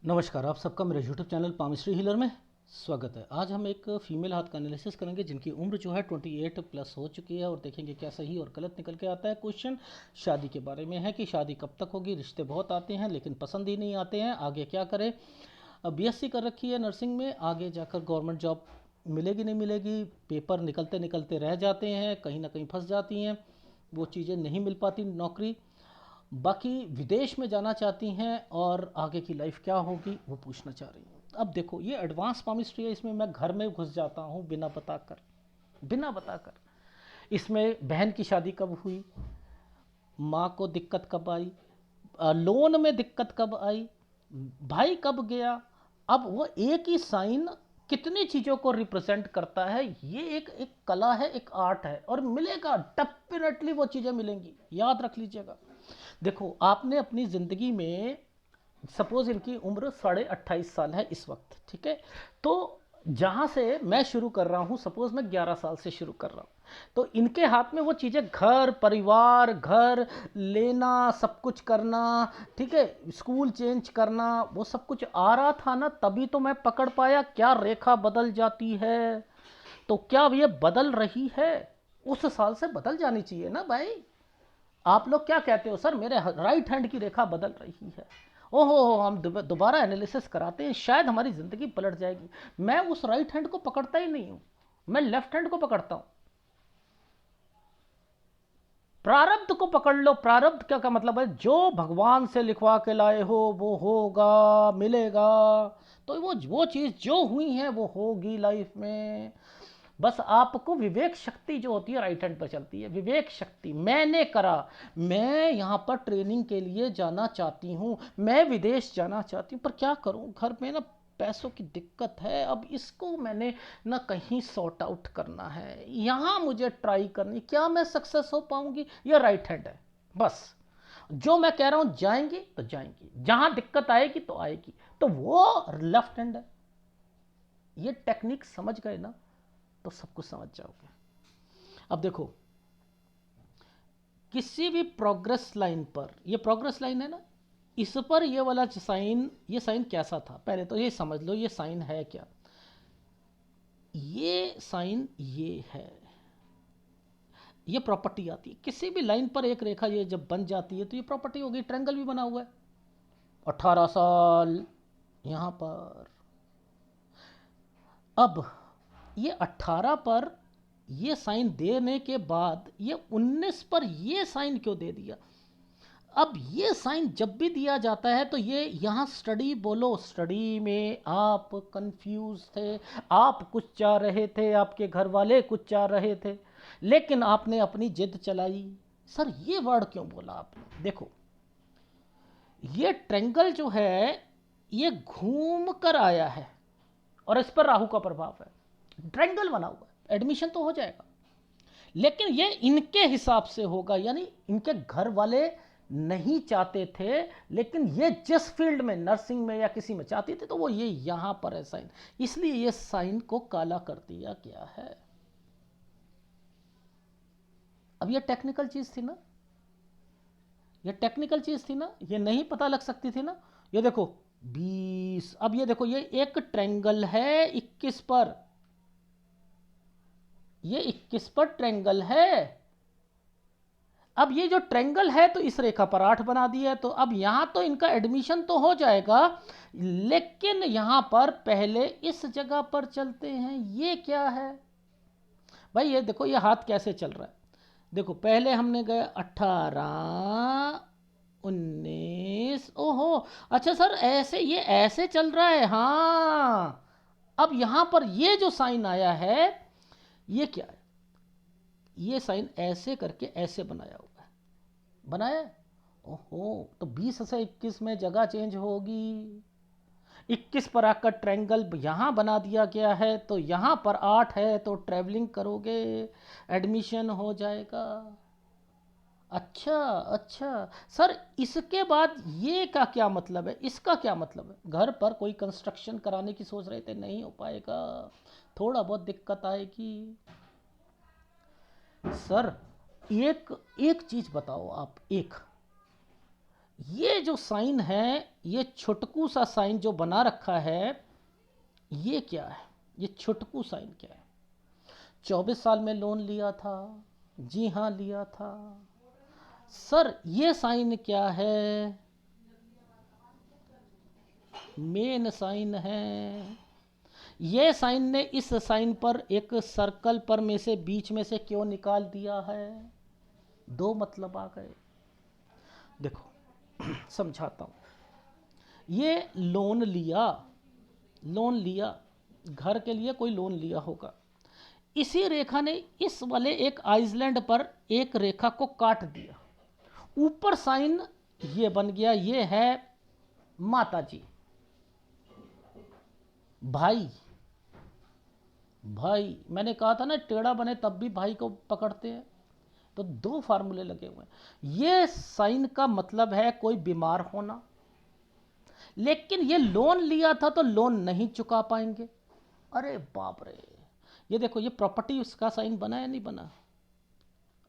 नमस्कार, आप सबका मेरे यूट्यूब चैनल पामिस्ट्री हीलर में स्वागत है। आज हम एक फीमेल हाथ का एनालिसिस करेंगे जिनकी उम्र जो है 28 प्लस हो चुकी है और देखेंगे क्या सही और गलत निकल के आता है। क्वेश्चन शादी के बारे में है कि शादी कब तक होगी। रिश्ते बहुत आते हैं लेकिन पसंद ही नहीं आते हैं, आगे क्या करें। बीएससी कर रखी है नर्सिंग में, आगे जाकर गवर्नमेंट जॉब मिलेगी नहीं मिलेगी, पेपर निकलते निकलते रह जाते हैं, कहीं ना कहीं फंस जाती हैं, वो चीज़ें नहीं मिल पाती नौकरी। बाकी विदेश में जाना चाहती हैं और आगे की लाइफ क्या होगी वो पूछना चाह रही हैं। अब देखो, ये एडवांस पामिस्ट्री है, इसमें मैं घर में घुस जाता हूँ बिना बताकर। इसमें बहन की शादी कब हुई, माँ को दिक्कत कब आई, लोन में दिक्कत कब आई, भाई कब गया। अब वो एक ही साइन कितनी चीज़ों को रिप्रेजेंट करता है, ये एक एक कला है, एक आर्ट है और मिलेगा डेफिनेटली, वो चीज़ें मिलेंगी, याद रख लीजिएगा। देखो, आपने अपनी ज़िंदगी में, सपोज इनकी उम्र 28.5 साल है इस वक्त, ठीक है। तो जहाँ से मैं शुरू कर रहा हूँ, सपोज मैं 11 साल से शुरू कर रहा हूँ, तो इनके हाथ में वो चीज़ें, घर परिवार, घर लेना, सब कुछ करना, ठीक है, स्कूल चेंज करना, वो सब कुछ आ रहा था ना, तभी तो मैं पकड़ पाया क्या रेखा बदल जाती है। तो क्या ये बदल रही है? उस साल से बदल जानी चाहिए ना भाई। आप लोग क्या कहते हो, सर मेरे राइट हैंड की रेखा बदल रही है। ओहो, हम दोबारा एनालिसिस कराते हैं, शायद हमारी ज़िंदगी पलट जाएगी। मैं उस राइट हैंड को पकड़ता ही नहीं हूँ, मैं लेफ्ट हैंड को पकड़ता हूँ। प्रारब्ध को पकड़ लो। प्रारब्ध क्या का मतलब है, जो भगवान से लिखवा के लाए हो वो होगा, मिलेगा। तो वो चीज़ जो हुई है वो होगी लाइफ में। बस आपको विवेक शक्ति जो होती है राइट हैंड पर चलती है, विवेक शक्ति। मैंने करा, मैं यहाँ पर ट्रेनिंग के लिए जाना चाहती हूँ, मैं विदेश जाना चाहती हूँ, पर क्या करूँ, घर में ना पैसों की दिक्कत है, अब इसको मैंने ना कहीं सॉर्ट आउट करना है, यहाँ मुझे ट्राई करनी, क्या मैं सक्सेस हो पाऊंगी? ये राइट हैंड है। बस जो मैं कह रहा हूँ, जाएंगी तो जाएंगी, जहाँ दिक्कत आएगी तो आएगी, तो वो लेफ्ट हैंड है। ये टेक्निक समझ गए ना, तो सब कुछ समझ जाओगे। अब देखो, किसी भी प्रोग्रेस लाइन पर, ये प्रोग्रेस लाइन है ना, इस पर ये वाला साइन, ये साइन कैसा था पहले तो ये समझ लो, ये साइन है क्या। ये साइन ये है, ये प्रॉपर्टी आती है किसी भी लाइन पर। एक रेखा ये जब बन जाती है तो ये प्रॉपर्टी होगी। ट्रायंगल भी बना हुआ है, 18 साल यहां पर। अब ये 18 पर ये साइन देने के बाद ये 19 पर ये साइन क्यों दे दिया? अब ये साइन जब भी दिया जाता है तो ये यहाँ स्टडी बोलो, स्टडी में आप कंफ्यूज थे, आप कुछ चाह रहे थे, आपके घर वाले कुछ चाह रहे थे, लेकिन आपने अपनी जिद चलाई। सर ये वर्ड क्यों बोला आपने? देखो, ये ट्रेंगल जो है ये घूम कर आया है और इस पर राहु का प्रभाव है। ट्रेंगल बना हुआ है, एडमिशन तो हो जाएगा, लेकिन ये इनके हिसाब से होगा, यानी इनके घर वाले नहीं चाहते थे, लेकिन ये जिस फील्ड में, नर्सिंग में या किसी में चाहती थी, तो वो ये यहां पर है साइन, इसलिए ये साइन को काला कर दिया गया है। अब ये टेक्निकल चीज थी ना, ये टेक्निकल चीज थी ना, ये नहीं पता लग सकती थी ना। ये देखो 20, अब ये देखो, ये एक ट्रेंगल है 21 पर, ये 21 पर ट्रेंगल है। अब ये जो ट्रेंगल है तो इस रेखा पर 8 बना दिया है, तो अब यहां तो इनका एडमिशन तो हो जाएगा, लेकिन यहां पर पहले इस जगह पर चलते हैं। ये क्या है भाई? ये देखो, ये हाथ कैसे चल रहा है। देखो, पहले हमने गए 18, 19, ओहो, अच्छा सर ऐसे, ये ऐसे चल रहा है, हाँ। अब यहां पर ये जो साइन आया है, ये क्या है? ये साइन ऐसे करके ऐसे बनाया हुआ है, बनाया है। ओहो, तो 20 से 21 में जगह चेंज होगी। 21 पर आकर ट्रायंगल यहाँ बना दिया गया है, तो यहाँ पर 8 है, तो ट्रैवलिंग करोगे, एडमिशन हो जाएगा। अच्छा अच्छा, सर इसके बाद ये का क्या मतलब है, इसका क्या मतलब है? घर पर कोई कंस्ट्रक्शन कराने की सोच रहे थे, नहीं हो पाएगा, थोड़ा बहुत दिक्कत आएगी। सर एक एक चीज बताओ आप, एक ये जो साइन है, ये छुटकू सा साइन जो बना रखा है, ये क्या है? ये छुटकू साइन क्या है? 24 साल में लोन लिया था। जी हाँ, लिया था। सर ये साइन क्या है? मेन साइन है। ये साइन ने इस साइन पर एक सर्कल पर में से बीच में से क्यों निकाल दिया है? दो मतलब आ गए। देखो समझाता हूं। ये लोन लिया, लोन लिया, घर के लिए कोई लोन लिया होगा। इसी रेखा ने इस वाले एक आइसलैंड पर एक रेखा को काट दिया। ऊपर साइन ये बन गया, ये है माता जी। भाई, भाई मैंने कहा था ना, टेढ़ा बने तब भी भाई को पकड़ते हैं। तो दो फार्मूले लगे हुए हैं। ये साइन का मतलब है कोई बीमार होना, लेकिन ये लोन लिया था तो लोन नहीं चुका पाएंगे। अरे बाप रे, ये देखो, ये प्रॉपर्टी उसका साइन बना या नहीं बना?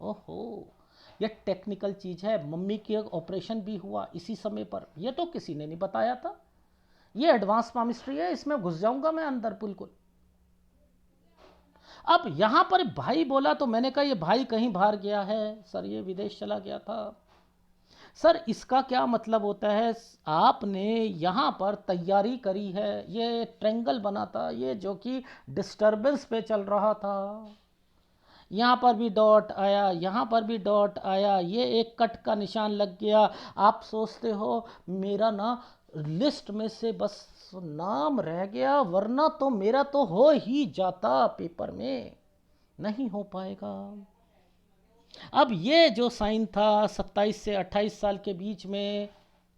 ओहो, ये टेक्निकल चीज है। मम्मी की एक ऑपरेशन भी हुआ इसी समय पर, ये तो किसी ने नहीं बताया था। ये एडवांस पामिस्ट्री है, इसमें घुस जाऊंगा मैं अंदर बिल्कुल। अब यहां पर भाई बोला तो मैंने कहा ये भाई कहीं बाहर गया है सर, ये विदेश चला गया था। सर इसका क्या मतलब होता है? आपने यहाँ पर तैयारी करी है, ये ट्रेंगल बना था, ये जो कि डिस्टरबेंस पे चल रहा था। यहाँ पर भी डॉट आया, यहाँ पर भी डॉट आया, ये एक कट का निशान लग गया। आप सोचते हो मेरा ना लिस्ट में से बस नाम रह गया, वरना तो मेरा तो हो ही जाता पेपर में। नहीं हो पाएगा। अब ये जो साइन था 27 से 28 साल के बीच में,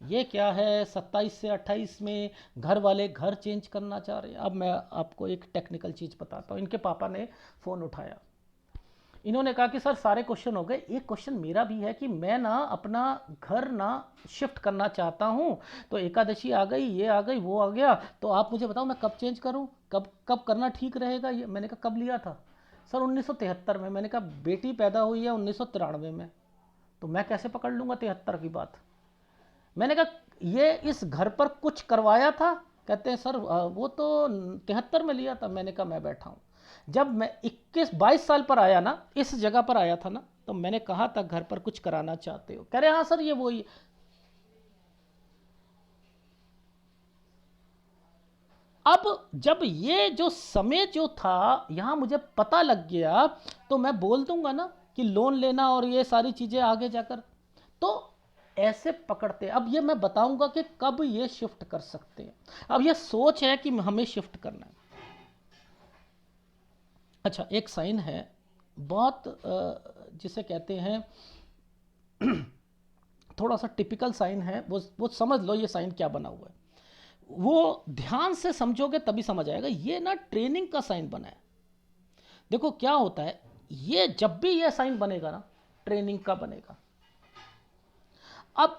ये क्या है? 27 से 28 में घर वाले घर चेंज करना चाह रहे हैं। अब मैं आपको एक टेक्निकल चीज़ बताता हूँ। इनके पापा ने फ़ोन उठाया, इन्होंने कहा कि सर सारे क्वेश्चन हो गए, एक क्वेश्चन मेरा भी है कि मैं ना अपना घर ना शिफ्ट करना चाहता हूँ। तो एकादशी आ गई, ये आ गई, वो आ गया, तो आप मुझे बताओ मैं कब चेंज करूँ, कब कब करना ठीक रहेगा? ये मैंने कहा कब लिया था? सर 1973 में। मैंने कहा बेटी पैदा हुई है 1993 में, तो मैं कैसे पकड़ लूँगा 73 की बात? मैंने कहा ये इस घर पर कुछ करवाया था? कहते हैं सर वो तो 73 में लिया था। मैंने कहा मैं बैठा हूँ। जब मैं 21-22 साल पर आया ना, इस जगह पर आया था ना, तो मैंने कहा था घर पर कुछ कराना चाहते हो? कह रहे हाँ सर ये वही। अब जब ये जो समय जो था यहां मुझे पता लग गया, तो मैं बोल दूंगा ना कि लोन लेना और ये सारी चीजें आगे जाकर, तो ऐसे पकड़ते। अब ये मैं बताऊंगा कि कब ये शिफ्ट कर सकते हैं। अब ये सोच है कि हमें शिफ्ट करना है। अच्छा, एक साइन है बहुत जिसे कहते हैं थोड़ा सा टिपिकल साइन है, वो समझ लो ये साइन क्या बना हुआ है। वो ध्यान से समझोगे तभी समझ आएगा। ये ना ट्रेनिंग का साइन बना है। देखो क्या होता है, ये जब भी ये साइन बनेगा ना, ट्रेनिंग का बनेगा। अब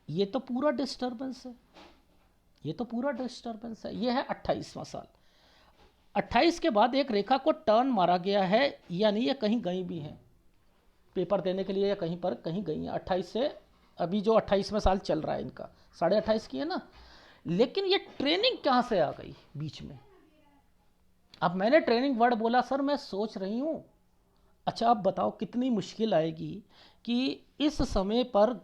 ये तो पूरा डिस्टर्बेंस है, ये तो पूरा डिस्टर्बेंस है। ये है 28वां साल। 28 के बाद एक रेखा को टर्न मारा गया है, यानी ये कहीं गई भी है पेपर देने के लिए, या कहीं पर कहीं गई है 28 से। अभी जो 28वां साल चल रहा है इनका, 28.5 की है ना। लेकिन ये ट्रेनिंग कहाँ से आ गई बीच में? अब मैंने ट्रेनिंग वर्ड बोला, सर मैं सोच रही हूँ। अच्छा अब बताओ कितनी मुश्किल आएगी कि इस समय पर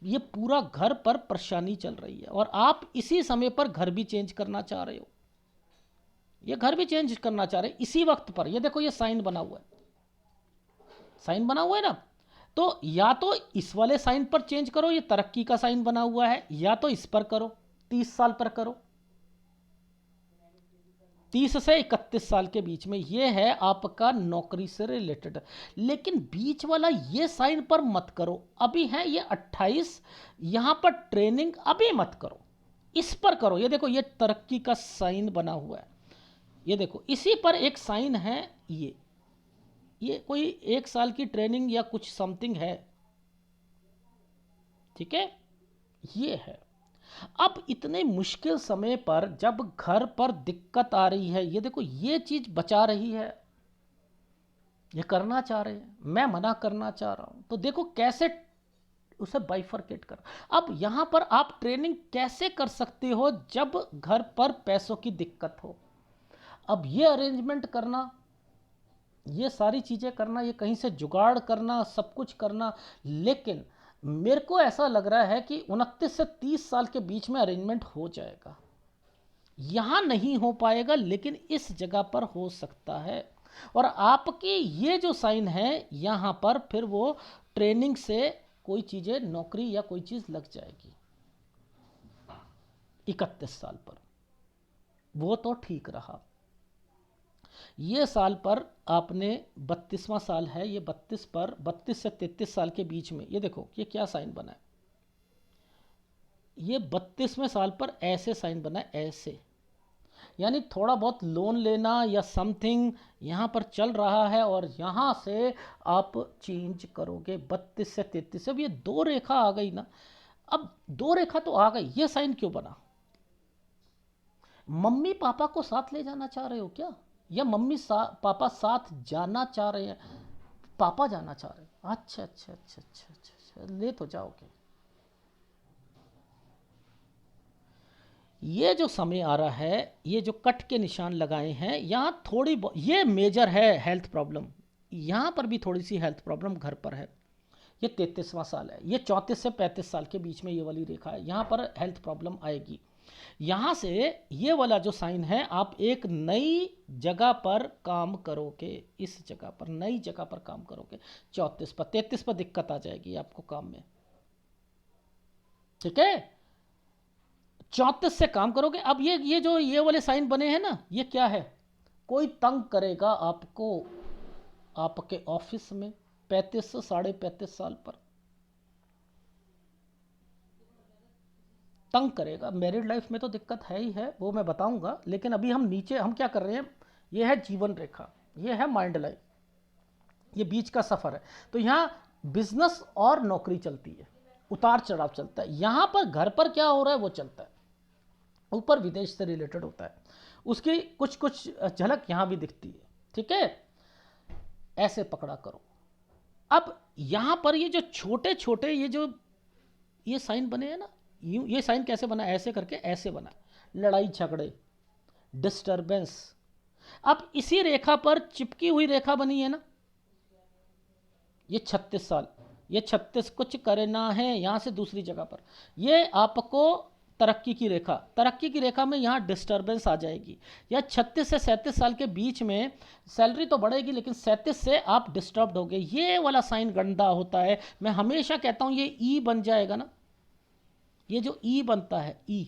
ये पूरा घर पर परेशानी चल रही है, और आप इसी समय पर घर भी चेंज करना चाह रहे हो। ये घर भी चेंज करना चाह रहे हैं इसी वक्त पर। ये देखो ये साइन बना हुआ है, साइन बना हुआ है ना। तो या तो इस वाले साइन पर चेंज करो, ये तरक्की का साइन बना हुआ है, या तो इस पर करो, 30 साल पर करो। 30 से 31 साल के बीच में ये है आपका नौकरी से रिलेटेड। लेकिन बीच वाला ये साइन पर मत करो, अभी है ये 28, यहां पर ट्रेनिंग अभी मत करो, इस पर करो। ये देखो ये तरक्की का साइन बना हुआ है, ये देखो इसी पर एक साइन है। ये कोई 1 साल की ट्रेनिंग या कुछ समथिंग है, ठीक है, ये है। अब इतने मुश्किल समय पर जब घर पर दिक्कत आ रही है, ये देखो ये चीज बचा रही है, ये करना चाह रहे हैं, मैं मना करना चाह रहा हूं। तो देखो कैसे उसे बाइफरकेट कर। अब यहाँ पर आप ट्रेनिंग कैसे कर सकते हो जब घर पर पैसों की दिक्कत हो। अब ये अरेंजमेंट करना, ये सारी चीज़ें करना, ये कहीं से जुगाड़ करना, सब कुछ करना, लेकिन मेरे को ऐसा लग रहा है कि 29 से 30 साल के बीच में अरेंजमेंट हो जाएगा। यहाँ नहीं हो पाएगा लेकिन इस जगह पर हो सकता है। और आपकी ये जो साइन है यहाँ पर फिर वो ट्रेनिंग से कोई चीज़ें, नौकरी या कोई चीज़ लग जाएगी 31 साल पर, वो तो ठीक रहा। ये साल पर आपने 32वां साल है, ये 32 पर 32 से 33 साल के बीच में, ये देखो ये क्या साइन बना है, ये 32वें साल पर ऐसे साइन बना है, ऐसे, यानी थोड़ा बहुत लोन लेना या समथिंग यहाँ पर चल रहा है और यहाँ से आप चेंज करोगे 32 से 33। अब ये दो रेखा आ गई ना, अब दो रेखा तो आ गई, ये साइन क्यों बना? मम्मी पापा को साथ ले जाना चाह रहे हो क्या, या पापा साथ जाना चाह रहे हैं? पापा जाना चाह रहे हैं, अच्छा अच्छा अच्छा अच्छा अच्छा अच्छा, ले तो जाओगे। ये जो समय आ रहा है, ये जो कट के निशान लगाए हैं यहाँ, थोड़ी ये मेजर है हेल्थ प्रॉब्लम, यहाँ पर भी थोड़ी सी हेल्थ प्रॉब्लम घर पर है। ये 33वां साल है, ये 34 से 35 साल के बीच में ये वाली रेखा है, यहाँ पर हेल्थ प्रॉब्लम आएगी। यहाँ से ये वाला जो साइन है, आप एक नई जगह पर काम करोगे, इस जगह पर नई जगह पर काम करोगे 34 पर, 33 पर दिक्कत आ जाएगी आपको काम में, ठीक है? 34 से काम करोगे। अब ये जो ये वाले साइन बने हैं ना, ये क्या है? कोई तंग करेगा आपको आपके ऑफिस में 35 से 35.5 साल पर तंग करेगा। मैरिड लाइफ में तो दिक्कत है ही है, वो मैं बताऊंगा, लेकिन अभी हम नीचे हम क्या कर रहे हैं, ये है जीवन रेखा, ये है माइंड लाइफ, ये बीच का सफ़र है। तो यहाँ बिजनेस और नौकरी चलती है, उतार चढ़ाव चलता है। यहाँ पर घर पर क्या हो रहा है वो चलता है, ऊपर विदेश से रिलेटेड होता है, उसकी कुछ कुछ झलक यहाँ भी दिखती है, ठीक है? ऐसे पकड़ा करो। अब यहाँ पर ये जो छोटे छोटे ये साइन बने हैं ना, यूँ ये साइन कैसे बना? ऐसे करके ऐसे बना, लड़ाई झगड़े, डिस्टरबेंस। अब इसी रेखा पर चिपकी हुई रेखा बनी है ना, ये 36 साल, ये 36 कुछ करना है यहाँ से दूसरी जगह पर, ये आपको तरक्की की रेखा, तरक्की की रेखा में यहाँ डिस्टरबेंस आ जाएगी। या 36 से 37 साल के बीच में सैलरी तो बढ़ेगी लेकिन 37 से आप डिस्टर्ब्ड होगे। ये वाला साइन गंदा होता है। मैं हमेशा कहता हूँ ये ई बन जाएगा ना, ये जो ई बनता है, ई,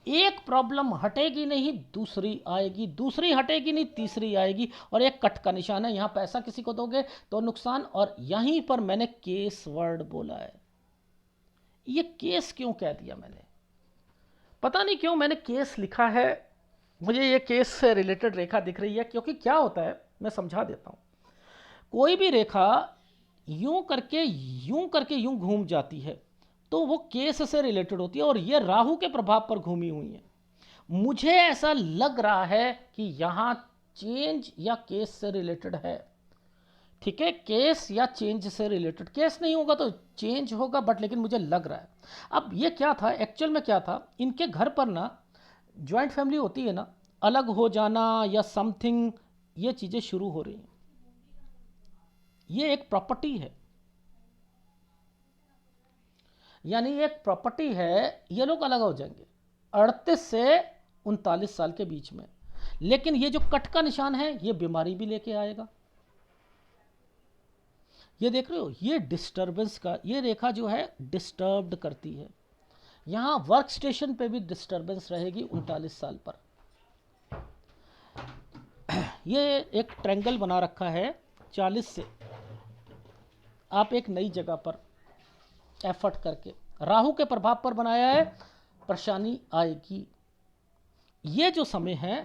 एक प्रॉब्लम हटेगी नहीं दूसरी आएगी, दूसरी हटेगी नहीं तीसरी आएगी, और एक कट का निशान है। यहाँ पैसा किसी को दोगे तो नुकसान, और यहीं पर मैंने केस वर्ड बोला है। ये केस क्यों कह दिया मैंने, पता नहीं क्यों मैंने केस लिखा है, मुझे ये केस से रिलेटेड रेखा दिख रही है। क्योंकि क्या होता है, मैं समझा देता हूँ, कोई भी रेखा यूं करके यूं घूम जाती है तो वो केस से रिलेटेड होती है, और ये राहु के प्रभाव पर घूमी हुई है। मुझे ऐसा लग रहा है कि यहाँ चेंज या केस से रिलेटेड है, ठीक है? केस या चेंज से रिलेटेड, केस नहीं होगा तो चेंज होगा, बट लेकिन मुझे लग रहा है। अब ये क्या था एक्चुअल में, क्या था, इनके घर पर ना जॉइंट फैमिली होती है ना, अलग हो जाना या समथिंग, ये चीज़ें शुरू हो रही हैं। ये एक प्रॉपर्टी है, यानी एक प्रॉपर्टी है, ये लोग अलग हो जाएंगे 38 से 39 साल के बीच में। लेकिन ये जो कट का निशान है ये बीमारी भी लेके आएगा। ये देख रहे हो, ये डिस्टर्बेंस का, ये रेखा जो है डिस्टर्ब्ड करती है। यहाँ वर्क स्टेशन पे भी डिस्टर्बेंस रहेगी 39 साल पर। ये एक ट्रायंगल बना रखा है 40 से, आप एक नई जगह पर एफर्ट करके, राहु के प्रभाव पर बनाया है, परेशानी आएगी। ये जो समय है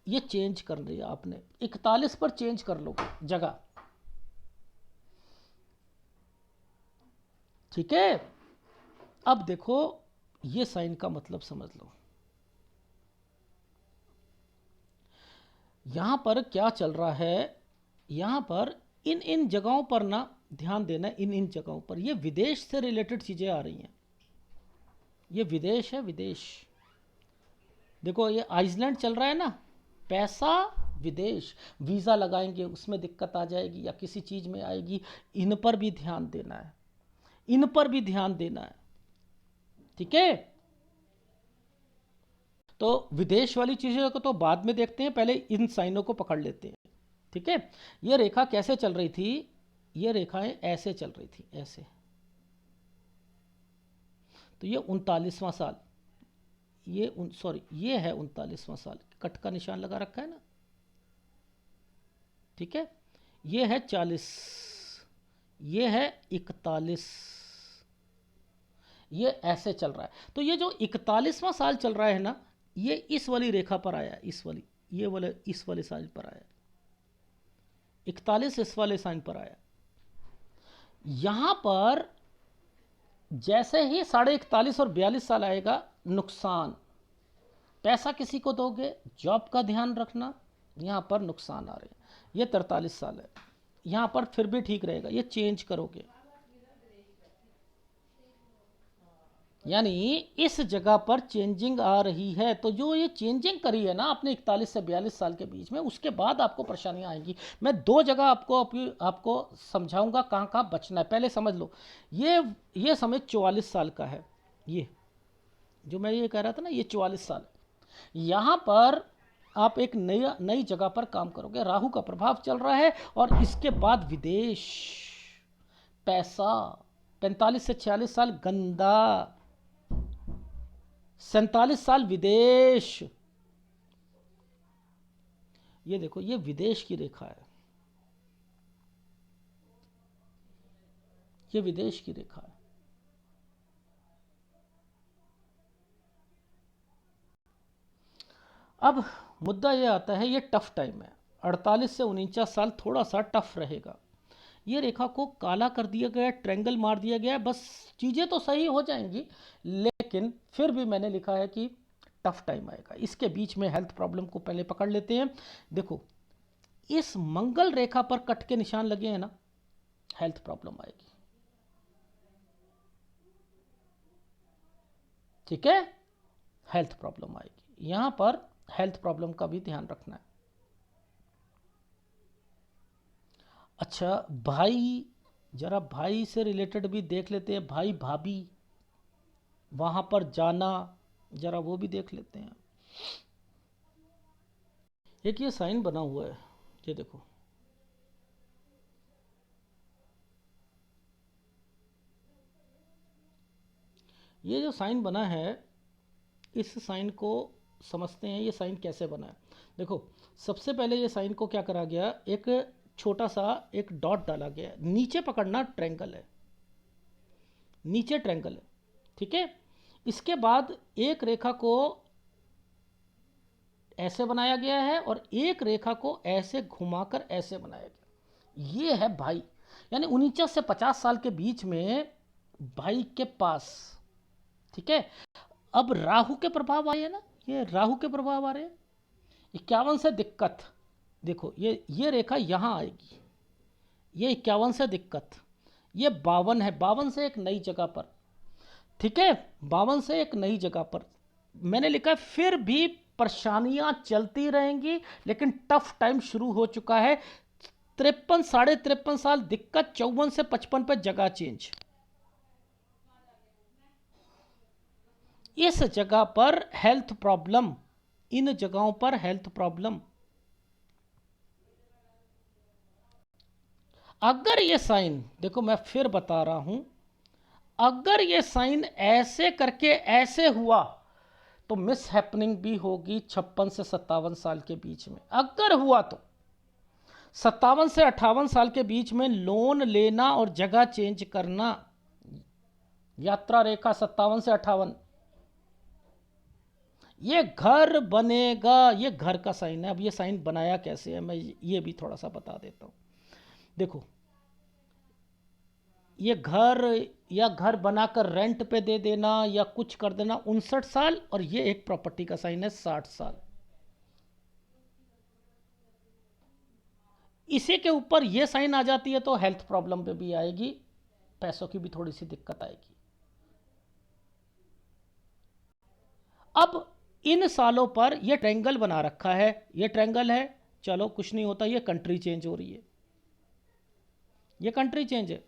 ये चेंज कर दिया आपने, 41 पर चेंज कर लो जगह, ठीक है? अब देखो ये साइन का मतलब समझ लो, यहां पर क्या चल रहा है, यहां पर इन जगहों पर ना ध्यान देना इन इन जगहों पर। ये विदेश से रिलेटेड चीज़ें आ रही हैं, ये विदेश है, विदेश। देखो ये आइसलैंड चल रहा है ना, पैसा विदेश, वीज़ा लगाएंगे उसमें दिक्कत आ जाएगी या किसी चीज़ में आएगी, इन पर भी ध्यान देना है, इन पर भी ध्यान देना है, ठीक है। तो विदेश वाली चीज़ों को तो बाद में देखते हैं, पहले इन साइनों को पकड़ लेते हैं, ठीक है। ये रेखा कैसे चल रही थी, ये रेखाएं ऐसे चल रही थी, ऐसे। तो ये 39वां साल, ये सॉरी ये है 39वां साल, कट का निशान लगा रखा है ना, ठीक है। ये है 40, ये है 41, ये ऐसे चल रहा है। तो ये जो 41वां साल चल रहा है ना, ये इस वाली रेखा पर आया, इस वाली, ये वाले इस वाले साइन पर आया, 41 इस वाले साइन पर आया। यहां पर जैसे ही 41.5 और 42 साल आएगा, नुकसान, पैसा किसी को दोगे, जॉब का ध्यान रखना, यहां पर नुकसान आ रहे हैं। ये 43 साल है, यहां पर फिर भी ठीक रहेगा, ये चेंज करोगे, यानी इस जगह पर चेंजिंग आ रही है। तो जो ये चेंजिंग करी है ना आपने 41 से 42 साल के बीच में, उसके बाद आपको परेशानियां आएंगी। मैं 2 जगह आपको समझाऊंगा कहाँ कहाँ बचना है, पहले समझ लो। ये समय 44 साल का है, ये जो मैं ये कह रहा था ना, ये 44 साल। यहाँ पर आप एक नई जगह पर काम करोगे, राहु का प्रभाव चल रहा है, और इसके बाद विदेश, पैसा, 45 से 46 साल गंदा, 47 साल विदेश। ये देखो, ये विदेश की रेखा है, ये विदेश की रेखा है। अब मुद्दा ये आता है, ये टफ टाइम है, 48 से 49 साल थोड़ा सा टफ रहेगा। ये रेखा को काला कर दिया गया, ट्रायंगल मार दिया गया है, बस चीज़ें तो सही हो जाएंगी, लेकिन फिर भी मैंने लिखा है कि टफ टाइम आएगा। इसके बीच में हेल्थ प्रॉब्लम को पहले पकड़ लेते हैं। देखो इस मंगल रेखा पर कट के निशान लगे हैं ना, हेल्थ प्रॉब्लम आएगी, ठीक है, हेल्थ प्रॉब्लम आएगी। यहां पर हेल्थ प्रॉब्लम का भी ध्यान रखना है। अच्छा भाई, जरा भाई से रिलेटेड भी देख लेते हैं, भाई भाभी, वहां पर जाना, जरा वो भी देख लेते हैं। एक ये साइन बना हुआ है, ये देखो, ये जो साइन बना है, इस साइन को समझते हैं, ये साइन कैसे बना है। देखो सबसे पहले ये साइन को क्या करा गया, एक छोटा सा एक डॉट डाला गया, नीचे पकड़ना, ट्रायंगल है, नीचे ट्रायंगल है, ठीक है। इसके बाद एक रेखा को ऐसे बनाया गया है और एक रेखा को ऐसे घुमाकर ऐसे बनाया गया। ये है भाई, यानी 49 से 50 साल के बीच में भाई के पास, ठीक है। अब राहु के प्रभाव आए हैं ना, ये राहु के प्रभाव आ रहे हैं, 51 से दिक्कत। देखो ये रेखा यहाँ आएगी, ये 51 से दिक्कत, ये 52 है, 52 से एक नई जगह पर, ठीक है, 52 से एक नई जगह पर मैंने लिखा है। फिर भी परेशानियां चलती रहेंगी, लेकिन टफ टाइम शुरू हो चुका है। 53 53.5 साल दिक्कत, 54 से 55 पे जगह चेंज, इस जगह पर हेल्थ प्रॉब्लम, इन जगहों पर हेल्थ प्रॉब्लम। अगर ये साइन, देखो मैं फिर बता रहा हूं, अगर ये साइन ऐसे करके ऐसे हुआ तो मिस हैपनिंग भी होगी 56 से 57 साल के बीच में। अगर हुआ तो 57 से 58 साल के बीच में लोन लेना और जगह चेंज करना, यात्रा रेखा 57 से 58, ये घर बनेगा, ये घर का साइन है। अब ये साइन बनाया कैसे है, मैं ये भी थोड़ा सा बता देता हूं। देखो ये घर, या घर बनाकर रेंट पे दे देना या कुछ कर देना, 59 साल, और ये एक प्रॉपर्टी का साइन है 60 साल। इसी के ऊपर ये साइन आ जाती है तो हेल्थ प्रॉब्लम पे भी आएगी, पैसों की भी थोड़ी सी दिक्कत आएगी। अब इन सालों पर ये ट्रायंगल बना रखा है, ये ट्रायंगल है, चलो कुछ नहीं होता, ये कंट्री चेंज हो रही है, ये कंट्री चेंज है।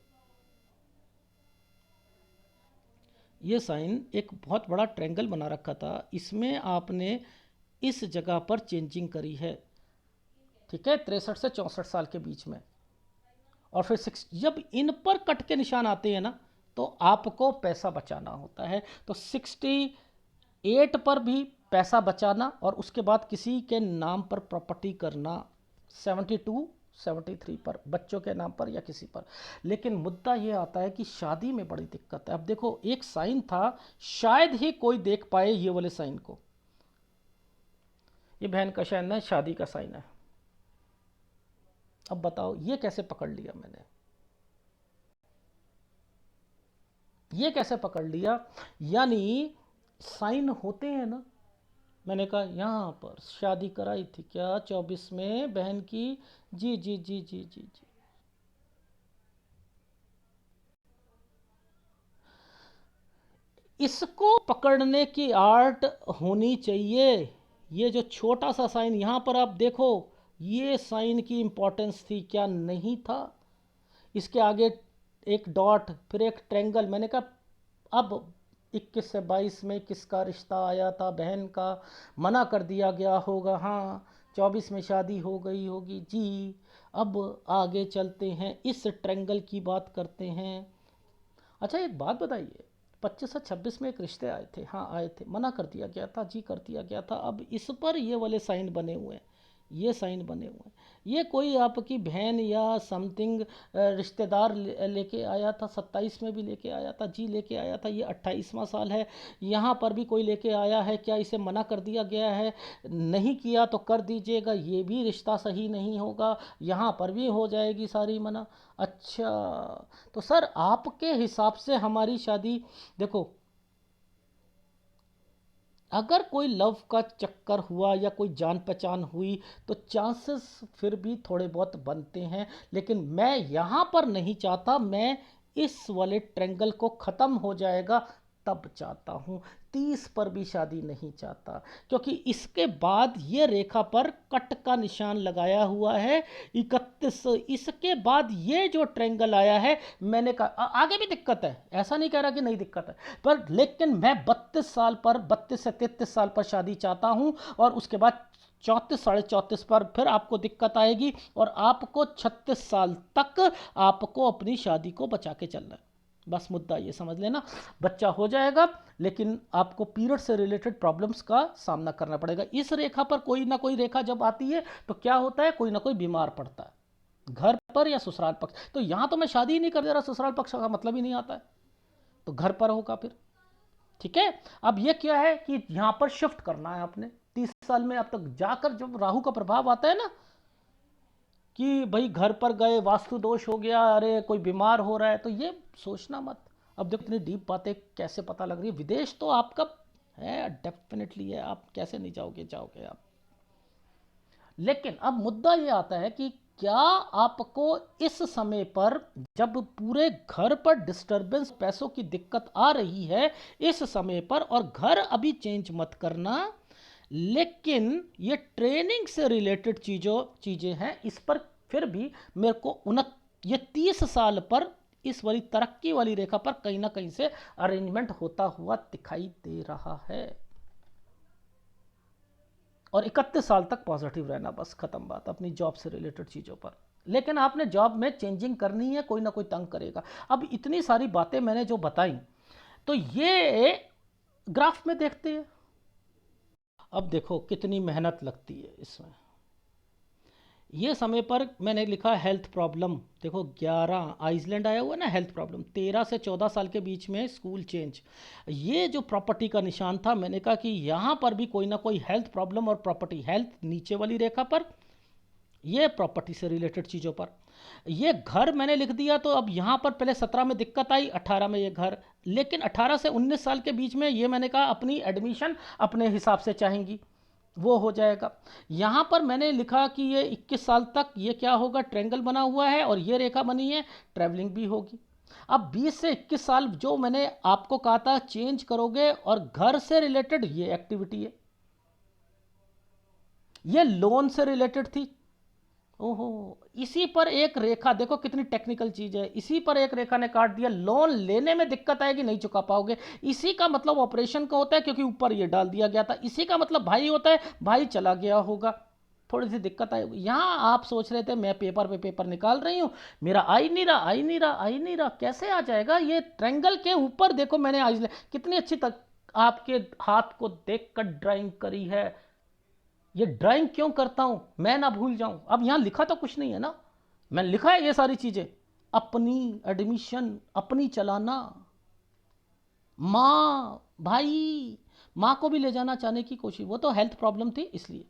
ये साइन एक बहुत बड़ा ट्रायंगल बना रखा था, इसमें आपने इस जगह पर चेंजिंग करी है, ठीक है, 63 से 64 साल के बीच में। और फिर जब इन पर कट के निशान आते हैं ना, तो आपको पैसा बचाना होता है। तो 68 पर भी पैसा बचाना और उसके बाद किसी के नाम पर प्रॉपर्टी करना, 72 73 पर बच्चों के नाम पर या किसी पर। लेकिन मुद्दा ये आता है कि शादी में बड़ी दिक्कत है। अब देखो, एक साइन था, शायद ही कोई देख पाए ये वाले साइन को, ये बहन का साइन है, शादी का साइन है। अब बताओ ये कैसे पकड़ लिया मैंने, ये कैसे पकड़ लिया? यानी साइन होते हैं ना, मैंने कहा यहाँ पर शादी कराई थी क्या 24 में बहन की, जी जी जी जी जी जी। इसको पकड़ने की आर्ट होनी चाहिए। ये जो छोटा सा साइन यहाँ पर आप देखो, ये साइन की इंपॉर्टेंस थी क्या? नहीं था। इसके आगे एक डॉट, फिर एक ट्रायंगल। मैंने कहा अब 21 से 22 में किसका रिश्ता आया था? बहन का। मना कर दिया गया होगा, हाँ 24 में शादी हो गई होगी जी। अब आगे चलते हैं, इस ट्रायंगल की बात करते हैं। अच्छा एक बात बताइए, 25 से 26 में एक रिश्ते आए थे, हाँ आए थे, मना कर दिया गया था जी, कर दिया गया था। अब इस पर ये वाले साइन बने हुए हैं, ये साइन बने हुए हैं। ये कोई आपकी बहन या समथिंग रिश्तेदार लेके आया था, 27 में भी लेके आया था जी, लेके आया था। ये 28वां साल है, यहाँ पर भी कोई लेके आया है क्या? इसे मना कर दिया गया है? नहीं किया तो कर दीजिएगा, ये भी रिश्ता सही नहीं होगा, यहाँ पर भी हो जाएगी सारी मना। अच्छा, तो सर आपके हिसाब से हमारी शादी, देखो अगर कोई लव का चक्कर हुआ या कोई जान पहचान हुई तो चांसेस फिर भी थोड़े बहुत बनते हैं। लेकिन मैं यहाँ पर नहीं चाहता, मैं इस वाले ट्रायंगल को ख़त्म हो जाएगा तब चाहता हूँ, 30 पर भी शादी नहीं चाहता। क्योंकि इसके बाद ये रेखा पर कट का निशान लगाया हुआ है 31। इसके बाद ये जो ट्रायंगल आया है, मैंने कहा आगे भी दिक्कत है, ऐसा नहीं कह रहा कि नहीं दिक्कत है, पर लेकिन मैं 32 साल पर, 32 से 33 साल पर शादी चाहता हूँ। और उसके बाद 34 साढ़े 34 पर फिर आपको दिक्कत आएगी, और आपको 36 साल तक आपको अपनी शादी को बचा के चलना है। बस मुद्दा ये समझ लेना, बच्चा हो जाएगा लेकिन आपको पीरियड से रिलेटेड प्रॉब्लम्स का सामना करना पड़ेगा। इस रेखा पर कोई ना कोई रेखा जब आती है तो क्या होता है, कोई ना कोई बीमार पड़ता है, घर पर या ससुराल पक्ष। तो यहाँ तो मैं शादी ही नहीं कर दे रहा, ससुराल पक्ष का मतलब ही नहीं आता है, तो घर पर होगा फिर, ठीक है। अब ये क्या है कि यहाँ पर शिफ्ट करना है आपने 30 साल में। अब तक जाकर जब राहु का प्रभाव आता है ना, कि भाई घर पर गए वास्तु दोष हो गया, अरे कोई बीमार हो रहा है, तो ये सोचना मत। अब देखो इतनी डीप बातें कैसे पता लग रही है। विदेश तो आपका है, डेफिनेटली है, आप कैसे नहीं जाओगे, जाओगे आप। लेकिन अब मुद्दा ये आता है कि क्या आपको इस समय पर, जब पूरे घर पर डिस्टरबेंस, पैसों की दिक्कत आ रही है इस समय पर, और घर अभी चेंज मत करना, लेकिन ये ट्रेनिंग से रिलेटेड चीज़ें हैं, इस पर फिर भी मेरे को ये 30 साल पर इस वाली तरक्की वाली रेखा पर कहीं ना कहीं से अरेंजमेंट होता हुआ दिखाई दे रहा है। और 31 साल तक पॉजिटिव रहना, बस खत्म बात अपनी जॉब से रिलेटेड चीज़ों पर। लेकिन आपने जॉब में चेंजिंग करनी है, कोई ना कोई तंग करेगा। अब इतनी सारी बातें मैंने जो बताई, तो ये ग्राफ में देखते हैं। अब देखो कितनी मेहनत लगती है इसमें। ये समय पर मैंने लिखा हेल्थ प्रॉब्लम, देखो 11 आइसलैंड आया हुआ है ना, हेल्थ प्रॉब्लम। 13 से 14 साल के बीच में स्कूल चेंज। ये जो प्रॉपर्टी का निशान था, मैंने कहा कि यहाँ पर भी कोई ना कोई हेल्थ प्रॉब्लम और प्रॉपर्टी, हेल्थ नीचे वाली रेखा पर, ये प्रॉपर्टी से रिलेटेड चीज़ों पर। ये घर मैंने लिख दिया, तो अब यहाँ पर पहले 17 में दिक्कत आई, 18 में ये घर। लेकिन 18 से 19 साल के बीच में ये मैंने कहा अपनी एडमिशन अपने हिसाब से चाहेंगी, वो हो जाएगा। यहाँ पर मैंने लिखा कि ये 21 साल तक ये क्या होगा, ट्रायंगल बना हुआ है और ये रेखा बनी है, ट्रैवलिंग भी होगी। अब 20 से 21 साल जो मैंने आपको कहा था चेंज करोगे, और घर से रिलेटेड ये एक्टिविटी है, ये लोन से रिलेटेड थी। ओहो, इसी पर एक रेखा, देखो कितनी टेक्निकल चीज है, इसी पर एक रेखा ने काट दिया, लोन लेने में दिक्कत आएगी, नहीं चुका पाओगे। इसी का मतलब ऑपरेशन का होता है, क्योंकि ऊपर ये डाल दिया गया था। इसी का मतलब भाई होता है, भाई चला गया होगा, थोड़ी सी दिक्कत आएगी। यहाँ आप सोच रहे थे मैं पेपर पे पेपर निकाल रही हूँ, मेरा आ ही नहीं रहा, आ ही नहीं रहा, आ ही नहीं रहा, कैसे आ जाएगा। ये ट्रायंगल के ऊपर देखो मैंने आज कितनी अच्छी तक आपके हाथ को देखकर ड्राइंग करी है। ये ड्राइंग क्यों करता हूं, मैं ना भूल जाऊं। अब यहां लिखा तो कुछ नहीं है ना, मैंने लिखा है ये सारी चीजें, अपनी एडमिशन, अपनी चलाना, माँ भाई, माँ को भी ले जाना चाहने की कोशिश, वो तो हेल्थ प्रॉब्लम थी इसलिए।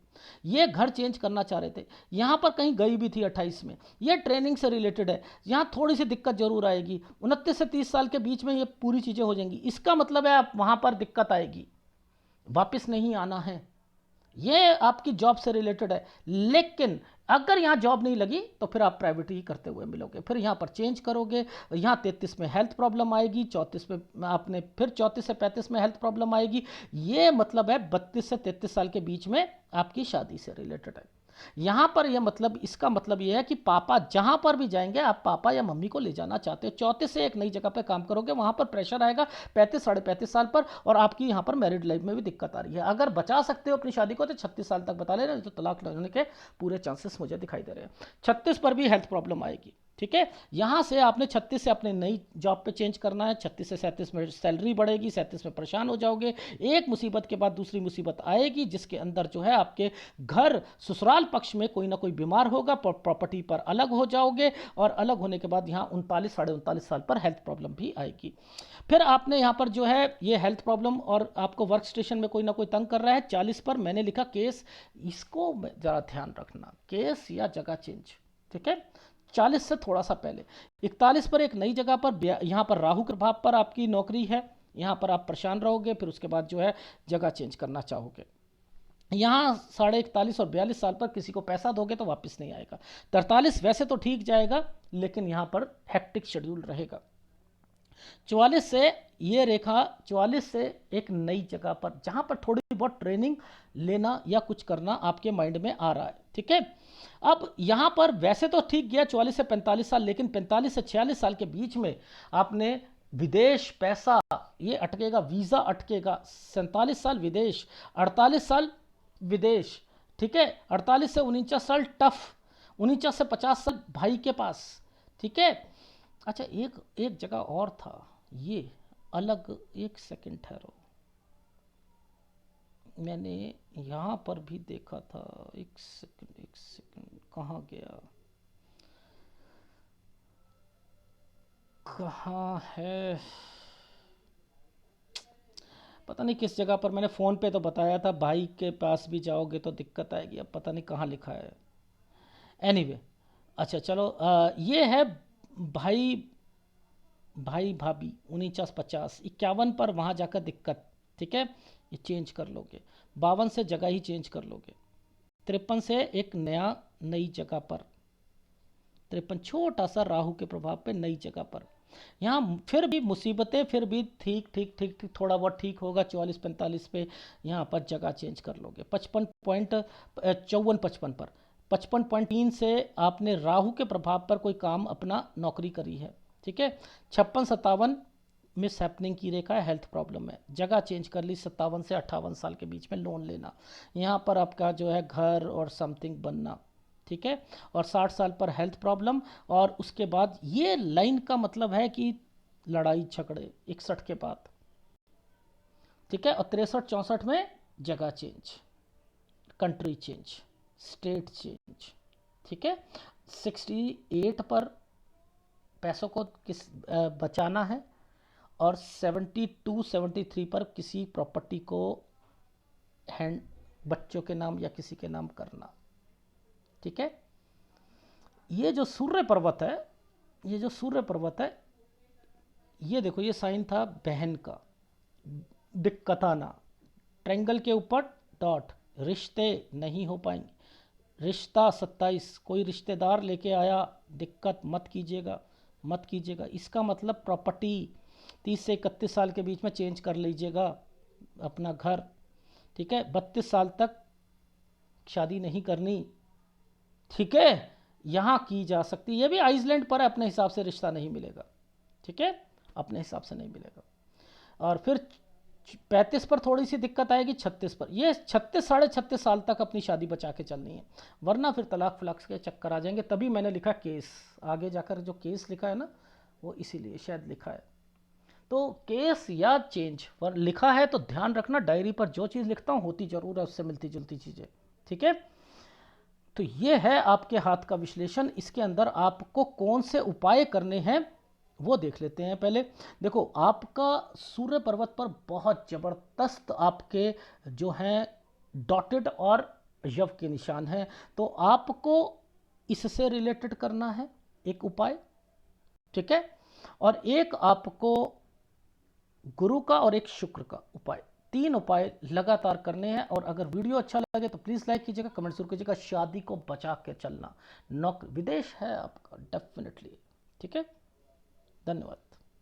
ये घर चेंज करना चाह रहे थे, यहाँ पर कहीं गई भी थी 28 में, ये ट्रेनिंग से रिलेटेड है। यहाँ थोड़ी सी दिक्कत जरूर आएगी, 29 से 30 साल के बीच में ये पूरी चीज़ें हो जाएंगी। इसका मतलब है आप वहाँ पर दिक्कत आएगी, वापस नहीं आना है। ये आपकी जॉब से रिलेटेड है, लेकिन अगर यहाँ जॉब नहीं लगी तो फिर आप प्राइवेट ही करते हुए मिलोगे, फिर यहाँ पर चेंज करोगे। यहाँ 33 में हेल्थ प्रॉब्लम आएगी, 34 में आपने फिर 34 से 35 में हेल्थ प्रॉब्लम आएगी। ये मतलब है 32 से 33 साल के बीच में आपकी शादी से रिलेटेड है। यहाँ पर यह मतलब, इसका मतलब यह है कि पापा जहाँ पर भी जाएंगे, आप पापा या मम्मी को ले जाना चाहते हो। 34 से एक नई जगह पर काम करोगे, वहाँ पर प्रेशर आएगा 35 साढ़े 35 साल पर, और आपकी यहाँ पर मैरिड लाइफ में भी दिक्कत आ रही है। अगर बचा सकते हो अपनी शादी को तो 36 साल तक बता ले रहे, तो तलाक लगने के पूरे चांसेस मुझे दिखाई दे रहे हैं। 36 पर भी हेल्थ प्रॉब्लम आएगी, ठीक है। यहाँ से आपने 36 से अपने नई जॉब पे चेंज करना है, 36 से 37 में सैलरी बढ़ेगी, 37 में परेशान हो जाओगे। एक मुसीबत के बाद दूसरी मुसीबत आएगी, जिसके अंदर जो है आपके घर ससुराल पक्ष में कोई ना कोई बीमार होगा, प्रॉपर्टी पर अलग हो जाओगे, और अलग होने के बाद यहाँ 39 साढ़े 39 साल पर हेल्थ प्रॉब्लम भी आएगी। फिर आपने यहाँ पर जो है ये हेल्थ प्रॉब्लम, और आपको वर्क स्टेशन में कोई ना कोई तंग कर रहा है। 40 पर मैंने लिखा केस, इसको ज़रा ध्यान रखना, केस या जगह चेंज, ठीक है। 40 से थोड़ा सा पहले 41 पर एक नई जगह पर, यहाँ पर राहु के प्रभाव पर आपकी नौकरी है, यहाँ पर आप परेशान रहोगे, फिर उसके बाद जो है जगह चेंज करना चाहोगे। यहाँ 41.5 और 42 साल पर किसी को पैसा दोगे तो वापस नहीं आएगा। 43 वैसे तो ठीक जाएगा, लेकिन यहाँ पर हेक्टिक शेड्यूल रहेगा। 44 से ये रेखा, 44 से एक नई जगह पर, जहाँ पर थोड़ी बहुत ट्रेनिंग लेना या कुछ करना आपके माइंड में आ रहा है, ठीक है। अब यहाँ पर वैसे तो ठीक गया 44 से 45 साल, लेकिन 45 से 46 साल के बीच में आपने विदेश पैसा ये अटकेगा, वीज़ा अटकेगा। 47 साल विदेश, 48 साल विदेश, ठीक है। 48 से 49 साल टफ, 49 से 50 साल भाई के पास, ठीक है। अच्छा, एक एक जगह और था ये अलग, एक सेकंड ठहरो, मैंने यहाँ पर भी देखा था, एक सेकंड एक सेकंड, कहाँ गया, कहाँ है, पता नहीं किस जगह पर। मैंने फ़ोन पे तो बताया था भाई के पास भी जाओगे तो दिक्कत आएगी, अब पता नहीं कहाँ लिखा है। एनीवे अच्छा चलो, ये है भाई, भाई भाभी 49 50 51 पर वहाँ जाकर दिक्कत, ठीक है। ये चेंज कर लोगे, 52 से जगह ही चेंज कर लोगे, 53 से एक नया नई जगह पर, 53 छोटा सा राहु के प्रभाव पे नई जगह पर। यहाँ फिर भी मुसीबतें, फिर भी ठीक ठीक ठीक ठीक थोड़ा बहुत ठीक होगा। 44 45 पे यहाँ पर जगह चेंज कर लोगे। 55.54 55 पर, 55.3 से आपने राहु के प्रभाव पर कोई काम अपना नौकरी करी है, ठीक है। 56 57 मिस हैपनिंग की रेखा है, हेल्थ प्रॉब्लम है, जगह चेंज कर ली। 57 से 58 साल के बीच में लोन लेना, यहाँ पर आपका जो है घर और समथिंग बनना, ठीक है। और 60 साल पर हेल्थ प्रॉब्लम, और उसके बाद ये लाइन का मतलब है कि लड़ाई झगड़े 61 के बाद, ठीक है। और 63 64 में जगह change, country change, state change, ठीक है। 68 पर पैसों को बचाना है, और 72 73 पर किसी प्रॉपर्टी को हैंड, बच्चों के नाम या किसी के नाम करना, ठीक है। ये जो सूर्य पर्वत है, ये जो सूर्य पर्वत है, ये देखो ये साइन था बहन का, दिक्कताना, ट्रायंगल के ऊपर डॉट, रिश्ते नहीं हो पाएंगे। रिश्ता 27, कोई रिश्तेदार लेके आया, दिक्कत मत कीजिएगा, मत कीजिएगा। इसका मतलब प्रॉपर्टी 30 से 31 साल के बीच में चेंज कर लीजिएगा अपना घर, ठीक है। 32 साल तक शादी नहीं करनी, ठीक है। यहाँ की जा सकती है, ये भी आइसलैंड पर है, अपने हिसाब से रिश्ता नहीं मिलेगा, ठीक है, अपने हिसाब से नहीं मिलेगा। और फिर 35 पर थोड़ी सी दिक्कत आएगी, 36 पर। ये 36 साढ़े 36 साल तक अपनी शादी बचा के चलनी है, वरना फिर तलाक फलाक के चक्कर आ जाएंगे। तभी मैंने लिखा केस, आगे जाकर जो केस लिखा है ना, वो इसीलिए शायद लिखा है। तो केस या चेंज पर लिखा है तो ध्यान रखना, डायरी पर जो चीज़ लिखता हूँ होती ज़रूर है उससे मिलती जुलती चीज़ें, ठीक है। तो ये है आपके हाथ का विश्लेषण। इसके अंदर आपको कौन से उपाय करने हैं वो देख लेते हैं पहले। देखो, आपका सूर्य पर्वत पर बहुत ज़बरदस्त आपके जो हैं डॉटेड और यव के निशान हैं, तो आपको इससे रिलेटेड करना है एक उपाय, ठीक है। और एक आपको गुरु का और एक शुक्र का उपाय, 3 उपाय लगातार करने हैं। और अगर वीडियो अच्छा लगे तो प्लीज़ लाइक कीजिएगा, कमेंट जरूर कीजिएगा। शादी को बचा के चलना, नौकरी विदेश है आपका डेफिनेटली, ठीक है। धन्यवाद।